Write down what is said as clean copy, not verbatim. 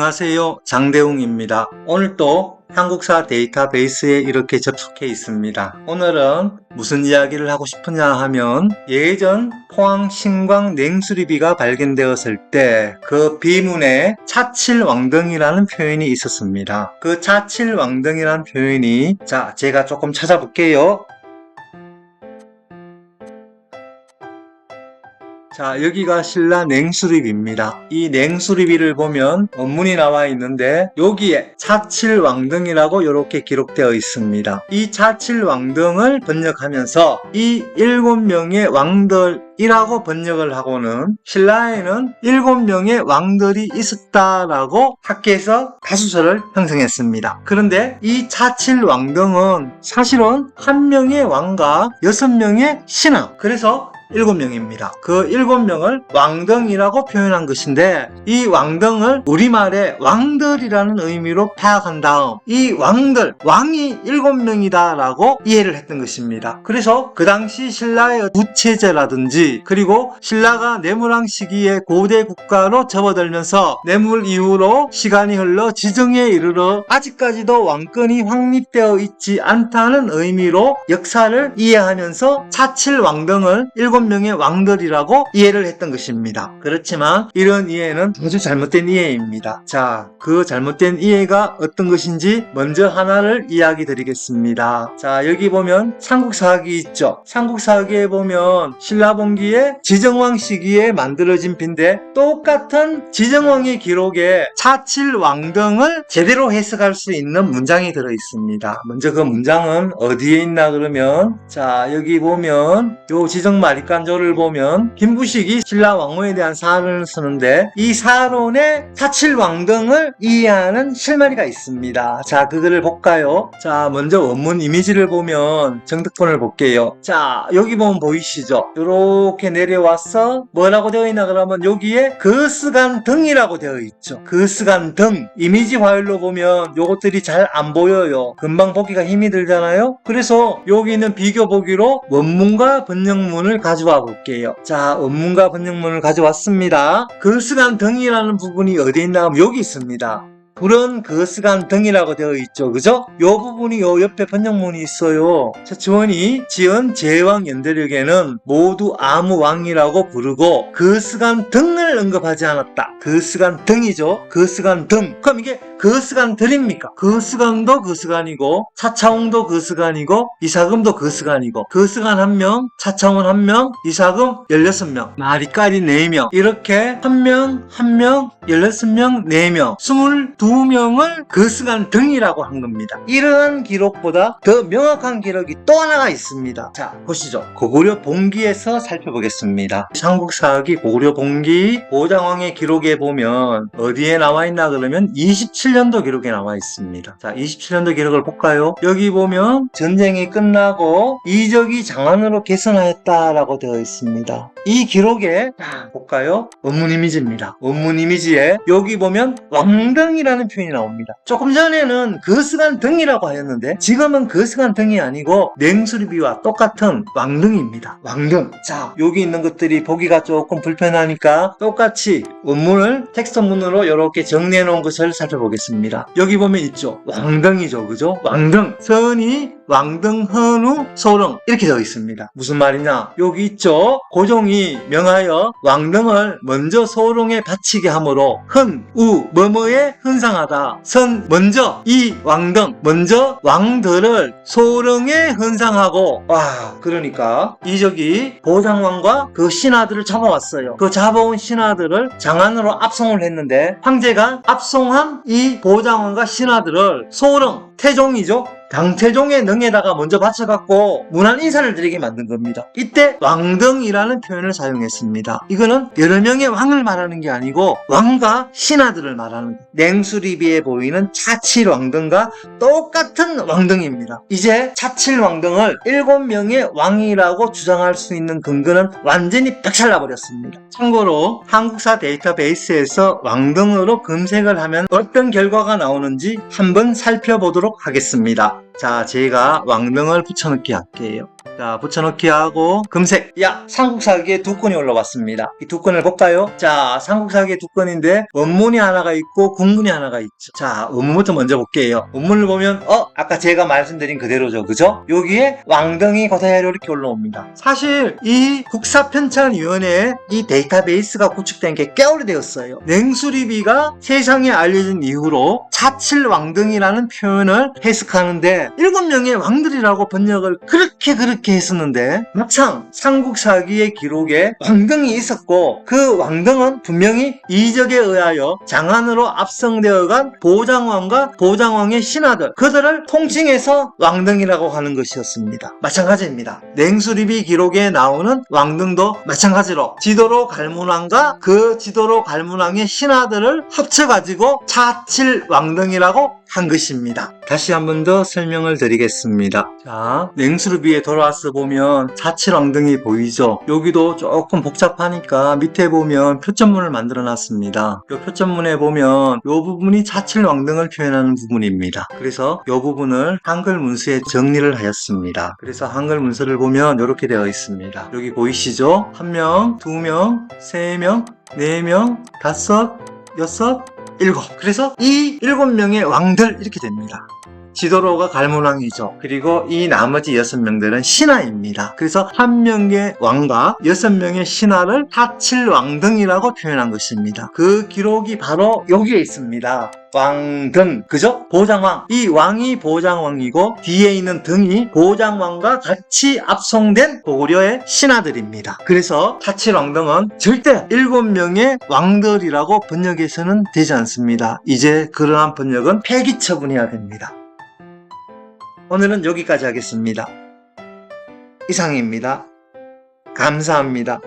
안녕하세요. 장대웅입니다. 오늘 또 한국사 데이터베이스에 이렇게 접속해 있습니다. 오늘은 무슨 이야기를 하고 싶으냐 하면 예전 포항 신광 냉수리비가 발견되었을 때 그 비문에 차칠왕등이라는 표현이 있었습니다. 그 차칠왕등이라는 표현이 제가 조금 찾아볼게요. 여기가 신라 냉수리비입니다. 이 냉수리비를 보면 원문이 나와 있는데 여기에 차칠왕등이라고 이렇게 기록되어 있습니다. 이 차칠왕등을 번역하면서 이 7명의 왕들이라고 번역을 하고는 신라에는 7명의 왕들이 있었다라고 학계에서 다수설을 형성했습니다. 그런데 이 차칠왕등은 사실은 한 명의 왕과 6명의 신하, 그래서 7명입니다. 그 7명을 왕등이라고 표현한 것인데 이 왕등을 우리말에 왕들이라는 의미로 파악한 다음 이 왕들, 왕이 7명이다 라고 이해를 했던 것입니다. 그래서 그 당시 신라의 부체제라든지 그리고 신라가 내무랑 시기에 고대 국가로 접어들면서 내물 이후로 시간이 흘러 지정에 이르러 아직까지도 왕권이 확립되어 있지 않다는 의미로 역사를 이해하면서 차칠왕등을 7명의 왕들이라고 이해를 했던 것입니다. 그렇지만 이런 이해는 아주 잘못된 이해입니다. 그 잘못된 이해가 어떤 것인지 먼저 하나를 이야기 드리겠습니다. 여기 보면 삼국사학이 있죠. 삼국사학에 보면 신라봉기에 지정왕 시기에 만들어진 비인데 똑같은 지정왕의 기록에 차칠왕등을 제대로 해석할 수 있는 문장이 들어 있습니다. 먼저 그 문장은 어디에 있나 그러면 여기 보면 요 지정마리간조를 보면 김부식이 신라 왕후에 대한 사론을 쓰는데 이 사론에 차칠왕등을 이해하는 실마리가 있습니다. 그거를 볼까요? 먼저 원문 이미지를 보면 정득본을 볼게요. 여기 보면 보이시죠? 이렇게 내려와서 뭐라고 되어 있나 그러면 여기에 거스간등이라고 되어 있죠. 거스간등 이미지 파일로 보면 요것들이 잘 안 보여요. 금방 보기가 힘이 들잖아요. 그래서 여기 있는 비교 보기로 원문과 번역문을 가져와 볼게요. 원문과 번역문을 가져왔습니다. 거스간등이라는 부분이 어디에 있나 하면 여기 있습니다. 불은 거스간등이라고 되어 있죠. 그죠? 요 부분이 요 옆에 번역문이 있어요. 주원이 지은 제왕 연대력에는 모두 아무 왕이라고 부르고 거스간등을 언급하지 않았다. 거스간등이죠. 거스간등. 그럼 이게 거스간들입니까? 거스간도 거스간이고 차차홍도 거스간이고 이사금도 거스간이고 거스간 1명, 차차홍은 1명, 이사금 16명, 마리까리 4명 이렇게 1명, 1명, 16명, 4명 22명을 거스간등이라고 한 겁니다. 이러한 기록보다 더 명확한 기록이 또 하나가 있습니다. 보시죠. 고구려 봉기에서 살펴보겠습니다. 삼국사학이 고구려 봉기 보장왕의 기록에 보면 어디에 나와 있나 그러면 27년도 기록에 나와 있습니다. 27년도 기록을 볼까요? 여기 보면 전쟁이 끝나고 이적이 장안으로 개선하였다라고 되어 있습니다. 이 기록에 볼까요? 원문 이미지입니다. 원문 이미지에 여기 보면 왕등이라는 표현이 나옵니다. 조금 전에는 거스간등이라고 하였는데 지금은 거스간등이 아니고 냉수리비와 똑같은 왕등입니다. 왕등. 여기 있는 것들이 보기가 조금 불편하니까 똑같이 원문을 텍스트문으로 이렇게 정리해 놓은 것을 살펴보겠습니다. 여기 보면 있죠. 왕등이죠. 그죠? 왕등. 선이 왕등, 헌우, 소릉 이렇게 되어 있습니다. 무슨 말이냐? 여기 있죠. 고종이 명하여 왕등을 먼저 소릉에 바치게 하므로 헌, 우, 뭐뭐에 헌상하다. 선 먼저 이 왕등 먼저 왕들을 소릉에 헌상하고 그러니까 이적이 보장왕과 그 신하들을 잡아왔어요. 그 잡아온 신하들을 장안으로 압송을 했는데 황제가 압송한 이 보장왕과 신하들을 소릉, 태종이죠. 당태종의 능에다가 먼저 바쳐갖고 문안 인사를 드리게 만든 겁니다. 이때 왕등이라는 표현을 사용했습니다. 이거는 여러 명의 왕을 말하는 게 아니고 왕과 신하들을 말하는 거예요. 냉수리비에 보이는 차칠왕등과 똑같은 왕등입니다. 이제 차칠왕등을 7명의 왕이라고 주장할 수 있는 근거는 완전히 박살나버렸습니다. 참고로 한국사 데이터베이스에서 왕등으로 검색을 하면 어떤 결과가 나오는지 한번 살펴보도록 하겠습니다. 제가 왕등을 붙여넣기 할게요. 자, 붙여넣기 하고 금색. 야, 삼국사기에 두 건이 올라왔습니다. 이 두 건을 볼까요? 자, 삼국사기에 두 건인데 원문이 하나가 있고 국문이 하나가 있죠. 자, 원문부터 먼저 볼게요. 원문을 보면 아까 제가 말씀드린 그대로죠. 그죠? 여기에 왕등이 그대로 이렇게 올라옵니다. 사실 이 국사편찬위원회에 이 데이터베이스가 구축된 게 꽤 오래되었어요. 냉수리비가 세상에 알려진 이후로 자칠왕등이라는 표현을 해석하는데 7명의 왕들이라고 번역을 그렇게 했었는데 막상 삼국사기의 기록에 왕등이 있었고 그 왕등은 분명히 이적에 의하여 장안으로 압송되어간 보장왕과 보장왕의 신하들 그들을 통칭해서 왕등이라고 하는 것이었습니다. 마찬가지입니다. 냉수리비 기록에 나오는 왕등도 마찬가지로 지도로 갈문왕과 그 지도로 갈문왕의 신하들을 합쳐가지고 자칠왕등이라고 한 것입니다. 다시 한 번 더 설명을 드리겠습니다. 자, 냉수르비에 돌아와서 보면 자칠왕등이 보이죠? 여기도 조금 복잡하니까 밑에 보면 표점문을 만들어 놨습니다. 이 표점문에 보면 이 부분이 자칠왕등을 표현하는 부분입니다. 그래서 이 부분을 한글 문서에 정리를 하였습니다. 그래서 한글 문서를 보면 이렇게 되어 있습니다. 여기 보이시죠? 1명, 2명, 3명, 4명, 5, 6, 7. 그래서 이 7명의 왕들 이렇게 됩니다. 지도로가 갈문왕이죠. 그리고 이 나머지 6명들은 신하입니다. 그래서 1명의 왕과 6명의 신하를 자칠왕등이라고 표현한 것입니다. 그 기록이 바로 여기에 있습니다. 왕등, 그죠? 보장왕. 이 왕이 보장왕이고 뒤에 있는 등이 보장왕과 같이 압송된 고구려의 신하들입니다. 그래서 자칠왕등은 절대 7명의 왕들이라고 번역해서는 되지 않습니다. 이제 그러한 번역은 폐기 처분해야 됩니다. 오늘은 여기까지 하겠습니다. 이상입니다. 감사합니다.